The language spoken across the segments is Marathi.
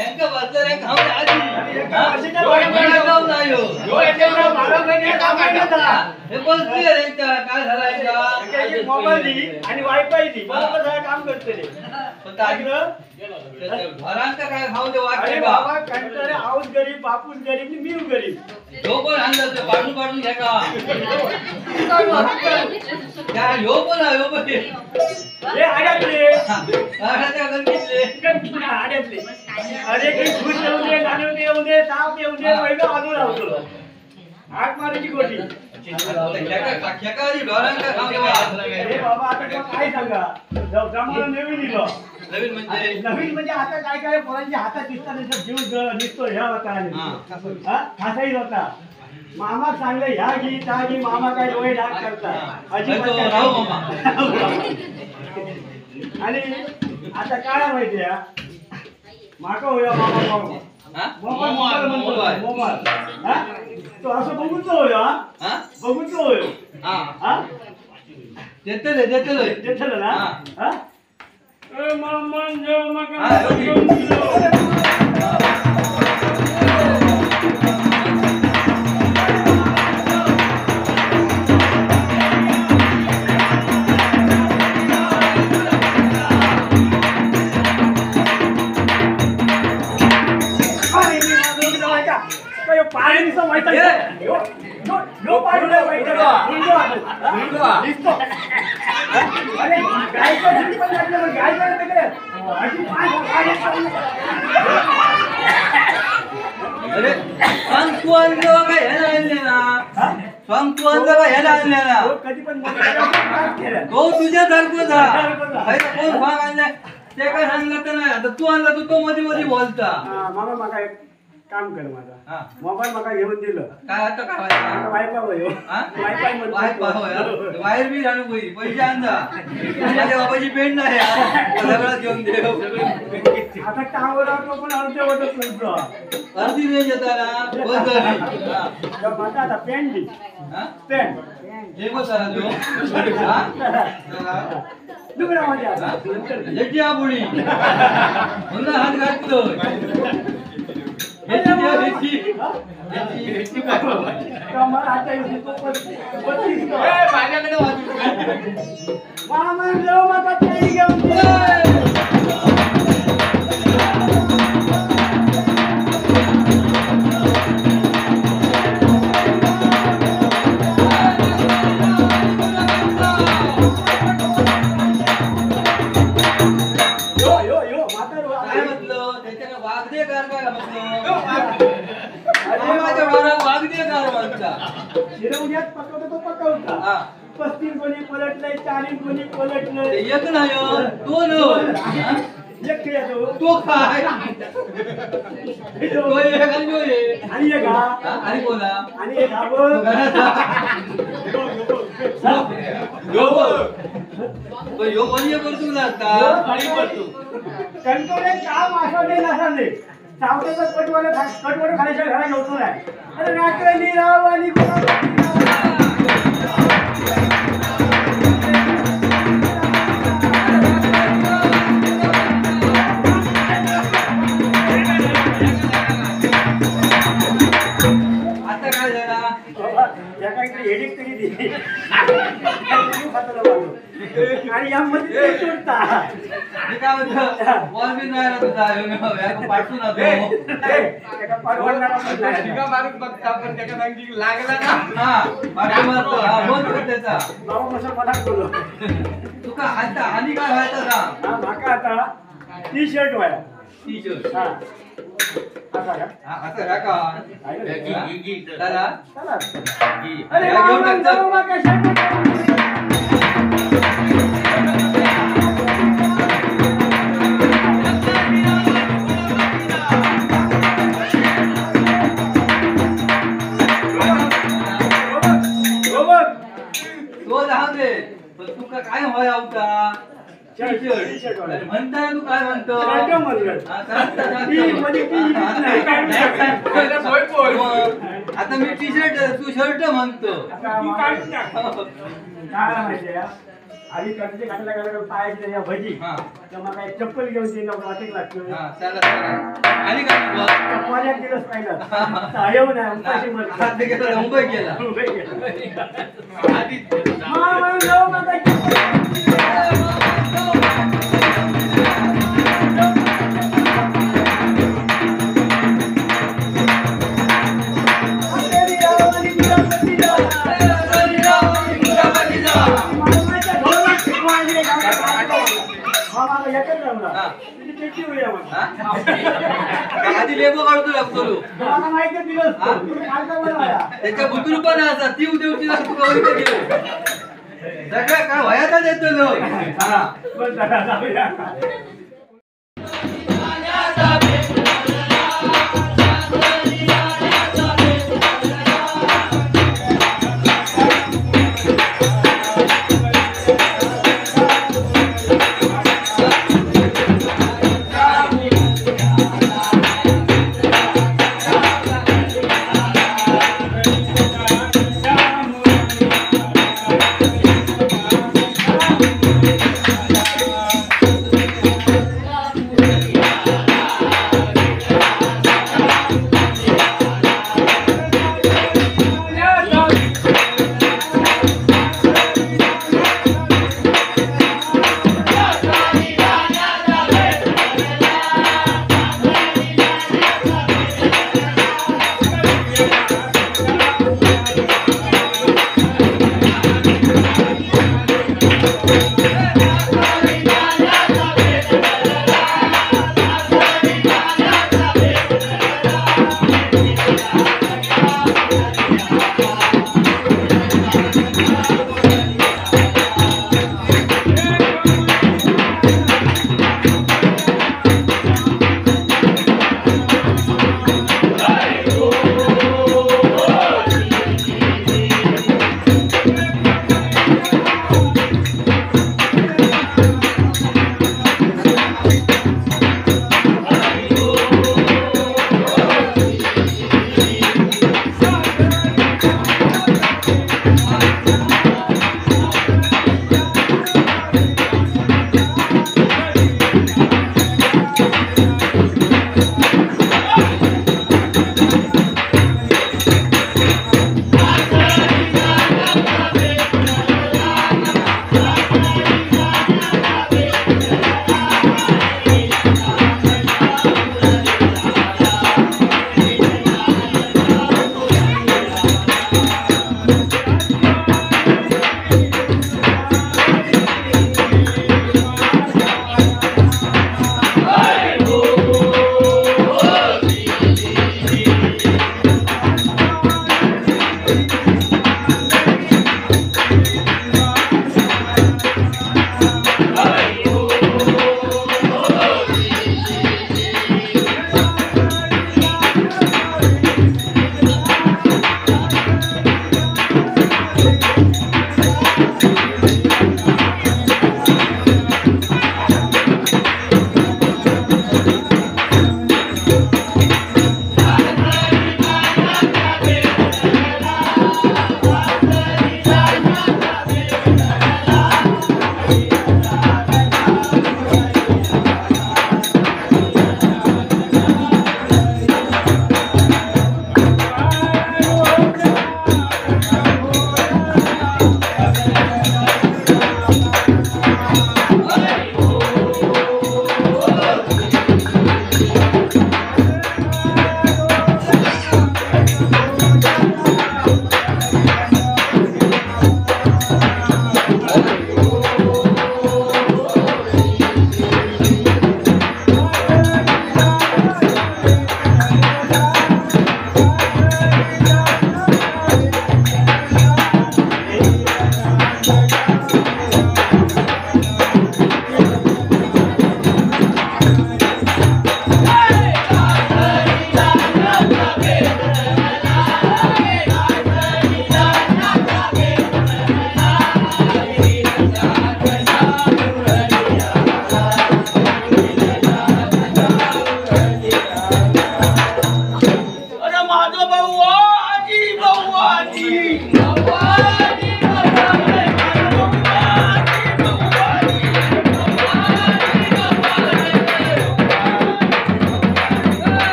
यांका बसलं रे खाऊ दे आधी. एका वर्षाच्या मला खाऊ नाही हो. यो याच्यावर 12 महिने काम करता. हे बसली रे यांका काय झालं यांका? एक मोबाईल दी आणि वायफाय दी बरोबर सगळं काम करते रे. पण ताईनं घरांका काय खाऊ दे अरे वाटते का? बाबा कंटाळे आऊस गरीब बापूस गरीब मी गरीब. ह्यो पण आणलं ते पाडून पाडून घ्या का? त्या ह्यो पण आहे, ह्यो पण आहे. हे आड्यातले आड्याच्या गल्लीतले. आड्यातले अरे काही खुश येऊ दे गाणं येऊ दे ताप येऊ दे पहिलं बाजू राहतो हात मारायची गोटी. खेकाळी ढोरांका खाऊ देवा. अरे बाबा आता तुला काय सांगा जमाना नवीन दिलं नवीन म्हणजे नवीन म्हणजे आता काय काय पोरांच्या हातात दिसतात जीव निघतो ह्या होता असाही होता. मामा सांगले ह्या घी त्या घी मामा काय डोळे डाग करतात अजिबात काय राहू मामा. आणि आता काय माहितीये माका होया मामा मामा हा? Mobile mobile. मोबाईल हा तो असं बघूच होयो हा? बघूच होयो हा. हा देतले. देतलं ना हा. हा ए मामा जो मका हा, योगी. पाणी दिसतो माहिती आहे नो पाणी नाही माहिती अरे गायचं दूध पण लागलं मग गाय काय तिकडे अशी अरे सांग तू आणलं का ह्याला आणले ना? सांग तू आणलं का ह्याला आणले ना? कधी पण तो तुझ्या सारखं झाला. कोण सांग आणलाय ते काय सांगलं तर नाही. आता तू आणला तो मध्ये मध्ये बोलता. मामा माका एक काम कर माझा हा. मोबाईल माका घेऊन दिलं काय आता काय व्हायचं? वायफाय होयो हा? वायफाय वायफाय वायर बी आणू पाहिजे. पैसे आणजा. माझ्या बाबाची पेंट नाही सगळं घेऊन देव. आता टावर राहतो पण अर्धे वाटत नसतो अर्धी रेंज येताना बस झाली. हा. माझा आता पॅन्ट दी हा? पॅन्ट हे बघ जरा तू. हा? दुसरा माझ्या हा? याची आबुडी. पुन्हा हात घातलं. माझ्याकडे मामा जाऊ माझा पेंट घेऊन काय म्हटलं त्याच्यानं वागदे कार काय म्हटलं? माझ्या घरात वागदे कार म्हणता. शिरवण्यात पकवतो तो पकवता हा. 35 कोणी पलटलंय 40 कोणी ते पलटलंय एक नाही हो, दोन हो. हा? एक येतो तो काय तो एक आणि तो एक. आणि एक हा हा? आणि कोणा आणि एक हा बघ. तो ह्यो कोणी करतो ना आता कंट्रोल काम असं नाही नसा नाही चावट्याचा कटवाला खाण्याच्या घरा घेतो नाही अरे नाकरणी राव आणि आता काय झाला? या काहीतरी हेडिक तरी दिली आणि यामध्ये ते सुटता मी काय म्हणतो बॉल बी नाही राहत होता. ह्यो पाठवून ना तो. त्याला परवडणारा पण नाही. मारून बघता पण त्याच्या सांगती लागला ना. हा पाठी मारतो. हा बोल कर त्याचा. बाबा कसं मनात बोललो तुका आता आणि काय व्हायचं सांग. हा माका आता T shirt via T shirt. हा आता का हा असं रा का? चला. चला की. अरे या घेऊन मामा, टाकतो. जाऊ माका शर्ट तो लहान रे पण तुका काय व्हाया होता? T-shirt वाला. म्हणता तू काय म्हणतो? शर्ट म्हणलं. हा, सांगता, सांगता. ती म्हणजे ती नाही. पहिला बोल बोल. मग आता मी टी शर्ट तू शर्ट म्हणतो. आता काय माहितीये का? आणि कधीचे घातला गेला पायाची त्याच्या भजी हा. तर मग काय चप्पल घेऊन ते वाटेक लागतो हा, चला, चला. आणि काय म्हणतो? पाण्यात दिलंच पाहिलं येऊ नये उपाशी मरतो. हात गेला, मुंबई गेला. उभे गेलं. आधीच मग जाऊ मग काय. हा. आधी लेबो काढतो लागतो तो. त्याच्या बुतरू पण असा ती उद्या लागतो गौरी कधी सगळं काय वयातच येतो लोक.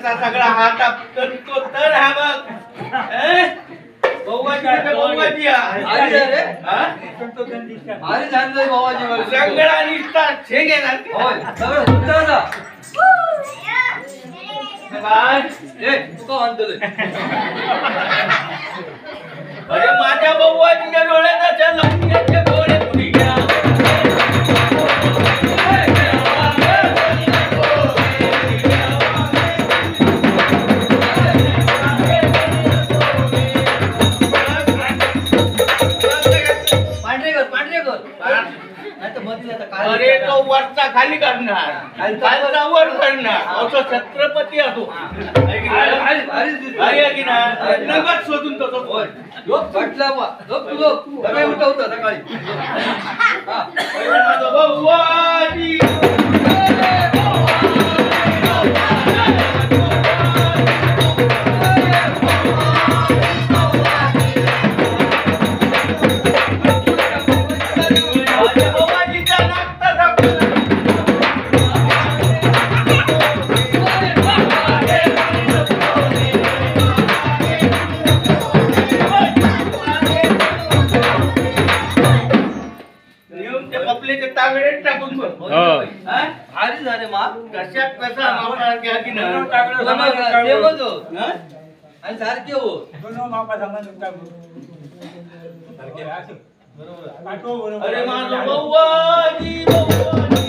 असा सगळा हात करतो तर हा बघ बव्वाजी बव्वाजी अरे रे हा अरे झालं बाबाजी मला सगळा निष्ठा शेंगे ना होय सगळं सुद्धा जा काय ए तू का म्हणतोय अरे माझ्या बव्वाजीच्या डोळ्याचा लंकेचे डोळे कुणी घ्या पांढरे कर नाही तर मध्ये आता काय अरे तो वरचा खाली करणार खालचा वर करणार असं छत्रपती असो आहे की नाही नगद शोधून तसं होय लोक म्हटलं बा लोक तू लोक सगळे उठवतं सकाळी हा माझं बव्वाजी माझ्या बव्वाजीचा नाक तसा नेऊन ते पपलेचे तांबडे टाकून बघ हा? भारी झाले मा कशात कसा मावळा घ्या की नाही सेमच हो हा? आणि सारखे हो अरे माझं बव्वाजी बव्वाजी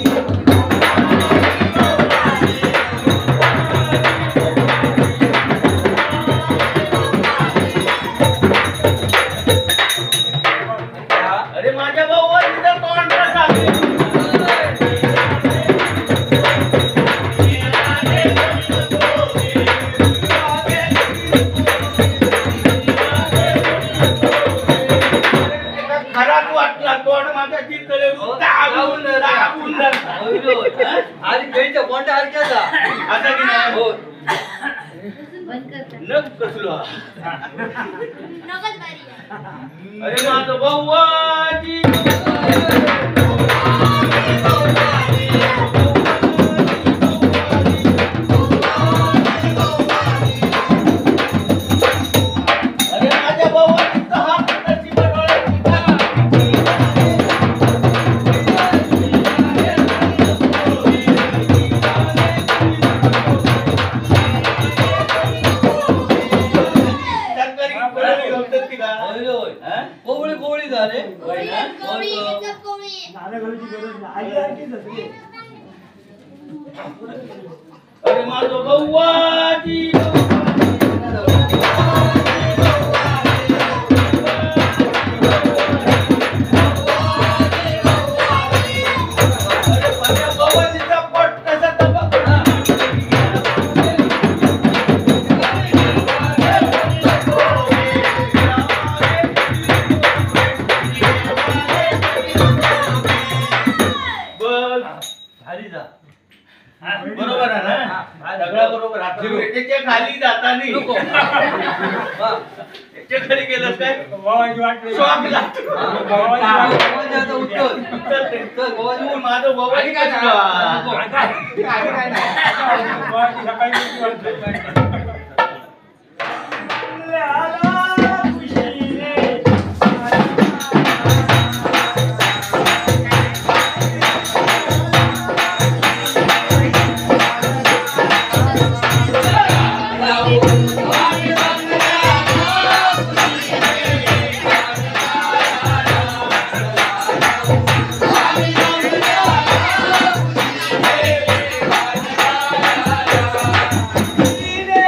अरे माझ्या बव्वाजीचा तोंड कसा खराब वाटला तोंड माझ्या चितळे दाबून दाबून धरला. आणि खेळच्या कोणत्या हरक्याचा आता की नाही हो नग कसलो नगद बारी अरे माझं बव्वाजी अरे माझ्या बव्वाजीचा हात कशी बनवला सरकारी कोणी होतं की का होय होय हा? कोवळी कोवळी झाले कोळी एकदम कोळी नाण्यागोळीची गरज नाही आई आणखी नसली अरे माझं बव्वाजी अरे माझ्या बव्वाजीचा पोट कसा दबा बघ भारी जा बरोबर आहे ना सगळं बरोबर आहे त्याच्या खाली जाताना नको हा त्याच्या खाली गेलं काय बाबाजी वाटलं शॉक लागतो बाबाजी आता उठतोय चल बाबाजी उठ. माझं बव्वाजी काय नको. बाबाजी सकाळी किती वाजता आला खुशीने खुशीने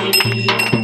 जय